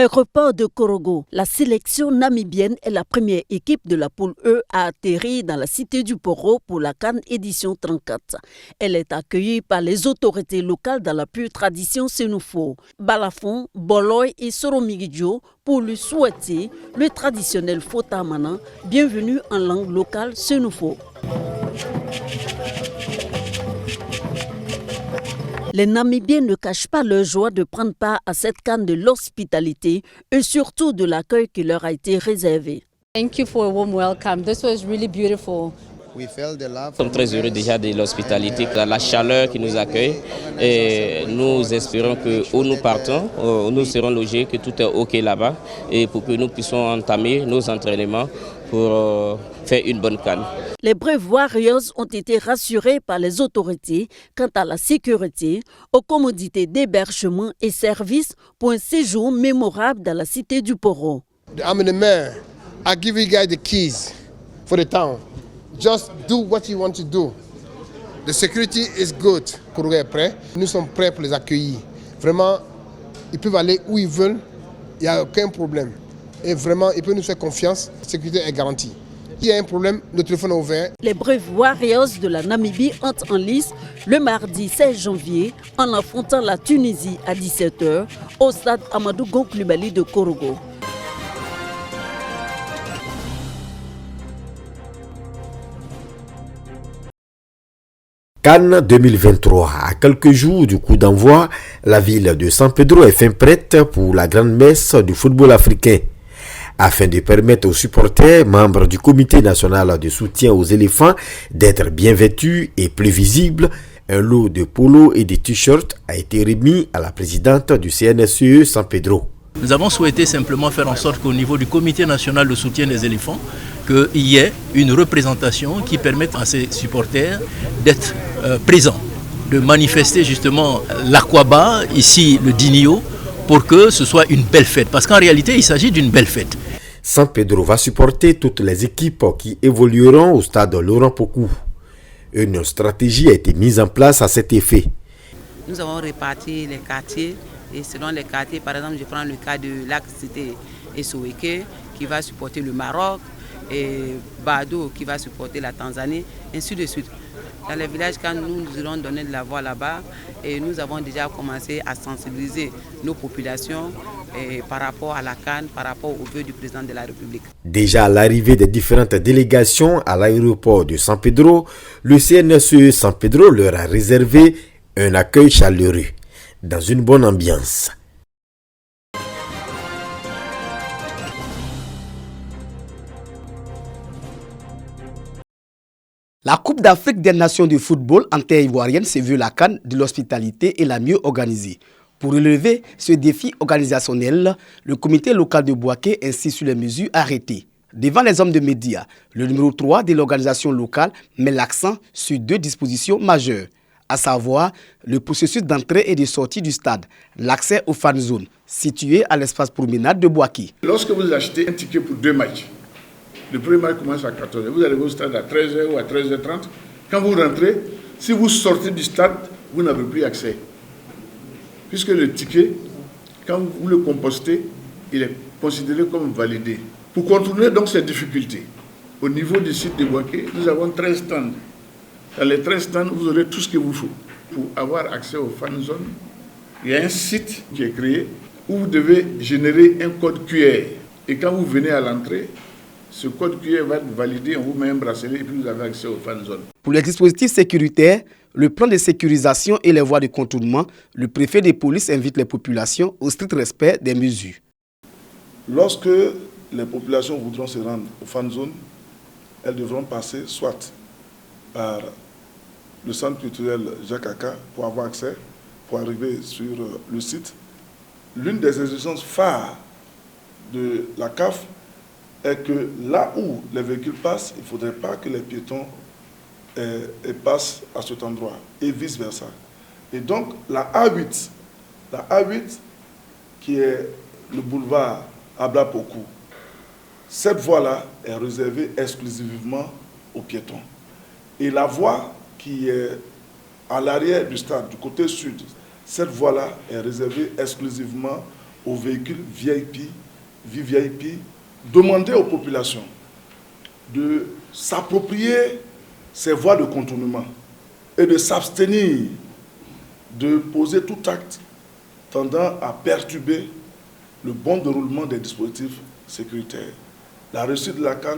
L'aéroport de Korogo, la sélection namibienne est la première équipe de la poule E à atterrir dans la cité du Poro pour la CAN édition 34. Elle est accueillie par les autorités locales dans la pure tradition Sénoufo, Balafon, Boloy et Soromigidjo pour lui souhaiter le traditionnel Fotamana, bienvenue en langue locale Sénoufo. Les Namibiens ne cachent pas leur joie de prendre part à cette CAN de l'hospitalité et surtout de l'accueil qui leur a été réservé. Thank you for a warm welcome. This was really beautiful. Nous sommes très heureux déjà de l'hospitalité, la chaleur qui nous accueille et nous espérons que où nous partons, nous serons logés, que tout est OK là-bas et pour que nous puissions entamer nos entraînements pour faire une bonne CAN. Les Brave Warriors ont été rassurés par les autorités quant à la sécurité, aux commodités d'hébergement et services pour un séjour mémorable dans la cité du Poro. I'm the mayor. I give you guys the keys for the town. Just do what you want to do. The security is good. Korogo est prêt. Nous sommes prêts pour les accueillir. Vraiment, ils peuvent aller où ils veulent. Il n'y a aucun problème. Et vraiment, ils peuvent nous faire confiance. La sécurité est garantie. S'il y a un problème, le téléphone est ouvert. Les Brave Warriors de la Namibie entrent en lice le mardi 16 janvier en affrontant la Tunisie à 17h au stade Amadou Gon Coulibaly de Korogo. CAN 2023. À quelques jours du coup d'envoi, la ville de San Pedro est fin prête pour la grande messe du football africain. Afin de permettre aux supporters, membres du comité national de soutien aux éléphants, d'être bien vêtus et plus visibles, un lot de polos et de t-shirts a été remis à la présidente du CNSE San Pedro. Nous avons souhaité simplement faire en sorte qu'au niveau du comité national de soutien des éléphants, qu'il y ait une représentation qui permette à ces supporters d'être présents, de manifester justement l'aquaba, ici le dinio, pour que ce soit une belle fête. Parce qu'en réalité, il s'agit d'une belle fête. San Pedro va supporter toutes les équipes qui évolueront au stade Laurent Pokou. Une stratégie a été mise en place à cet effet. Nous avons réparti les quartiers et selon les quartiers, par exemple, je prends le cas de Lac-Cité et Soweké qui va supporter le Maroc et Bado qui va supporter la Tanzanie, ainsi de suite. Dans les villages, quand nous allons donner de la voix là-bas, et nous avons déjà commencé à sensibiliser nos populations par rapport à la CAN, par rapport aux vœux du président de la République. Déjà à l'arrivée des différentes délégations à l'aéroport de San Pedro, le CNSE San Pedro leur a réservé un accueil chaleureux, dans une bonne ambiance. La Coupe d'Afrique des Nations de football en terre ivoirienne s'est vue la CAN de l'hospitalité et la mieux organisée. Pour relever ce défi organisationnel, le comité local de Bouaké insiste sur les mesures arrêtées. Devant les hommes de médias, le numéro 3 de l'organisation locale met l'accent sur deux dispositions majeures, à savoir le processus d'entrée et de sortie du stade, l'accès aux fan zones situées à l'espace promenade de Bouaké. Lorsque vous achetez un ticket pour 2 matchs, le premier match commence à 14h, vous allez au stade à 13h ou à 13h30. Quand vous rentrez, si vous sortez du stade, vous n'avez plus accès. Puisque le ticket, quand vous le compostez, il est considéré comme validé. Pour contourner donc ces difficultés, au niveau du site de Bouaké, nous avons 13 stands. Dans les 13 stands, vous aurez tout ce qu'il vous faut. Pour avoir accès aux fan zones, il y a un site qui est créé où vous devez générer un code QR. Et quand vous venez à l'entrée, ce code QR va être validé, on vous met un bracelet et puis vous avez accès aux fan zones. Pour les dispositifs sécuritaires, le plan de sécurisation et les voies de contournement, le préfet de police invite les populations au strict respect des mesures. Lorsque les populations voudront se rendre aux fan zones, elles devront passer soit par le centre culturel Jacques Aka pour avoir accès, pour arriver sur le site. L'une des exigences phares de la CAF est que là où les véhicules passent, il ne faudrait pas que les piétons passent à cet endroit et vice-versa. Et donc la A8 qui est le boulevard Abla Pokou, cette voie-là est réservée exclusivement aux piétons. Et la voie qui est à l'arrière du stade, du côté sud, cette voie-là est réservée exclusivement aux véhicules VIP, VVIP, demander aux populations de s'approprier ces voies de contournement et de s'abstenir de poser tout acte tendant à perturber le bon déroulement des dispositifs sécuritaires. La réussite de la CAN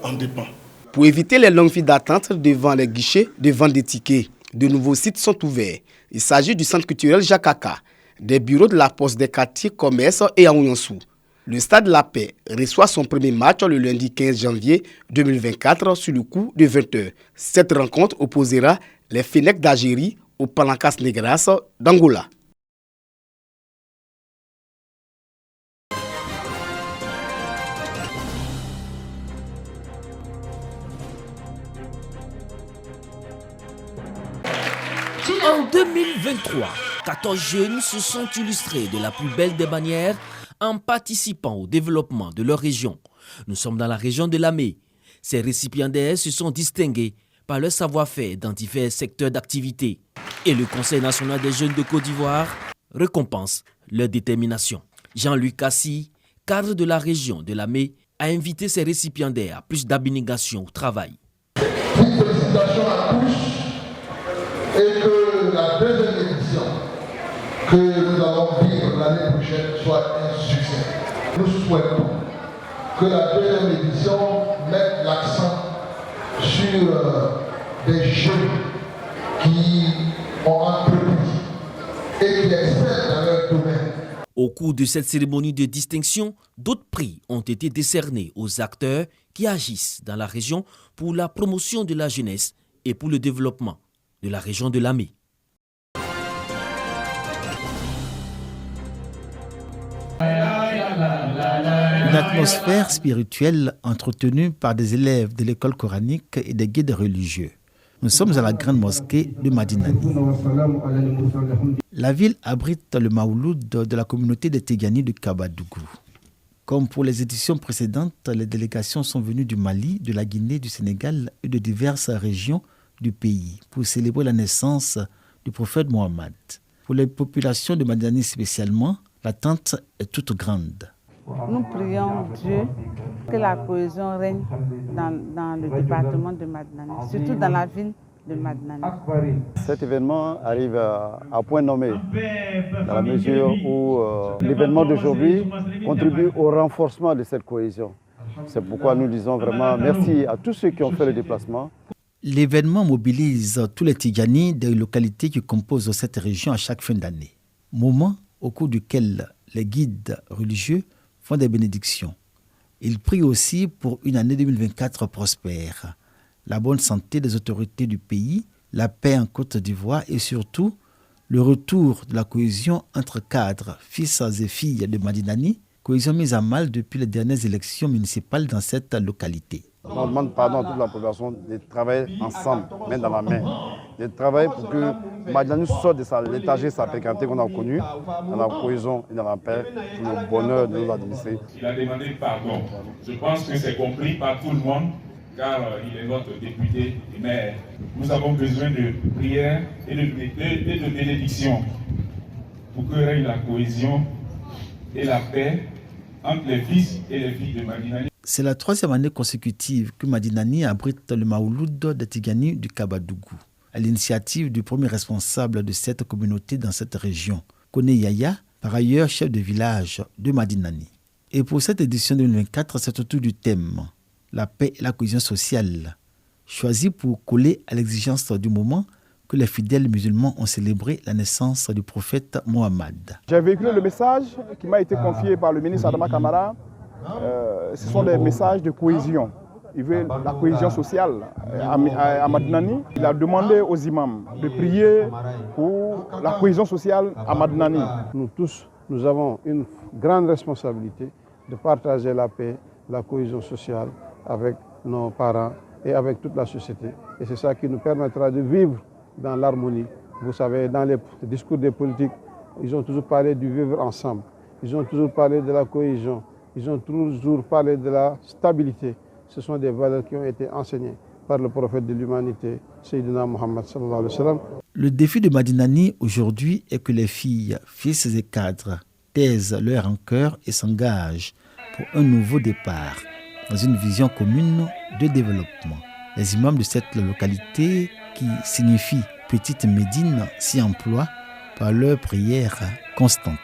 en dépend. Pour éviter les longues files d'attente devant les guichets de vente des tickets, de nouveaux sites sont ouverts. Il s'agit du centre culturel Jakaka, des bureaux de la poste des quartiers commerce et Aouyansou. Le Stade La Paix reçoit son premier match le lundi 15 janvier 2024 sur le coup de 20h. Cette rencontre opposera les Fennecs d'Algérie aux Palancas Negras d'Angola. En 2023, 14 jeunes se sont illustrés de la plus belle des manières en participant au développement de leur région. Nous sommes dans la région de Lamé. Ces récipiendaires se sont distingués par leur savoir-faire dans divers secteurs d'activité. Et le Conseil national des jeunes de Côte d'Ivoire récompense leur détermination. Jean-Luc Cassi, cadre de la région de Lamé, a invité ces récipiendaires à plus d'abnégation au travail. Félicitations à tous et que la deuxième édition que nous allons vivre l'année prochaine soit un succès. Nous souhaitons que la deuxième édition mette l'accent sur des jeunes qui ont entrepris et qui excellent dans leur domaine. Au cours de cette cérémonie de distinction, d'autres prix ont été décernés aux acteurs qui agissent dans la région pour la promotion de la jeunesse et pour le développement de la région de Lamé. Une atmosphère spirituelle entretenue par des élèves de l'école coranique et des guides religieux. Nous sommes à la grande mosquée de Madinani. La ville abrite le Maouloud de la communauté des Tigani de Kabadougou. Comme pour les éditions précédentes, les délégations sont venues du Mali, de la Guinée, du Sénégal et de diverses régions du pays pour célébrer la naissance du prophète Mohammed. Pour les populations de Madinani spécialement, l'attente est toute grande. Nous prions Dieu que la cohésion règne dans le département de Madinani, surtout dans la ville de Madinani. Cet événement arrive à point nommé, dans la mesure où l'événement d'aujourd'hui contribue au renforcement de cette cohésion. C'est pourquoi nous disons vraiment merci à tous ceux qui ont fait le déplacement. L'événement mobilise tous les Tigani des localités qui composent cette région à chaque fin d'année. Moment au cours duquel les guides religieux font des bénédictions. Ils prient aussi pour une année 2024 prospère, la bonne santé des autorités du pays, la paix en Côte d'Ivoire et surtout le retour de la cohésion entre cadres, fils et filles de Madinani, cohésion mise à mal depuis les dernières élections municipales dans cette localité. On demande pardon à toute la population de travailler ensemble, main dans la main, de travailler pour que Madinani sorte de l'étagère sa précarité qu'on a connue, dans la cohésion et dans la paix, pour le bonheur de nos administrés. Il a demandé pardon. Je pense que c'est compris par tout le monde, car il est notre député et maire. Nous avons besoin de prières et de bénédictions pour que règne la cohésion et la paix entre les fils et les filles de Madinani. C'est la troisième année consécutive que Madinani abrite le Maouloud de Tigani du Kabadougou, à l'initiative du premier responsable de cette communauté dans cette région, Kone Yaya, par ailleurs chef de village de Madinani. Et pour cette édition 2024, c'est autour du thème « La paix et la cohésion sociale », choisi pour coller à l'exigence du moment que les fidèles musulmans ont célébré la naissance du prophète Mohammed. J'ai véhiculé le message qui m'a été confié par le ministre Adama Kamara. Ce sont des messages de cohésion. Il veut la cohésion sociale à Madinani. Il a demandé aux imams de prier pour la cohésion sociale à Madinani. Nous tous, nous avons une grande responsabilité de partager la paix, la cohésion sociale avec nos parents et avec toute la société. Et c'est ça qui nous permettra de vivre dans l'harmonie. Vous savez, dans les discours des politiques, ils ont toujours parlé du vivre ensemble. Ils ont toujours parlé de la cohésion. Ils ont toujours parlé de la stabilité. Ce sont des valeurs qui ont été enseignées par le prophète de l'humanité, Sayyidina Muhammad sallallahu alayhi wa sallam. Le défi de Madinani aujourd'hui est que les filles, fils et cadres taisent leur rancœur et s'engagent pour un nouveau départ dans une vision commune de développement. Les imams de cette localité, qui signifie Petite Médine, s'y emploient par leur prière constante.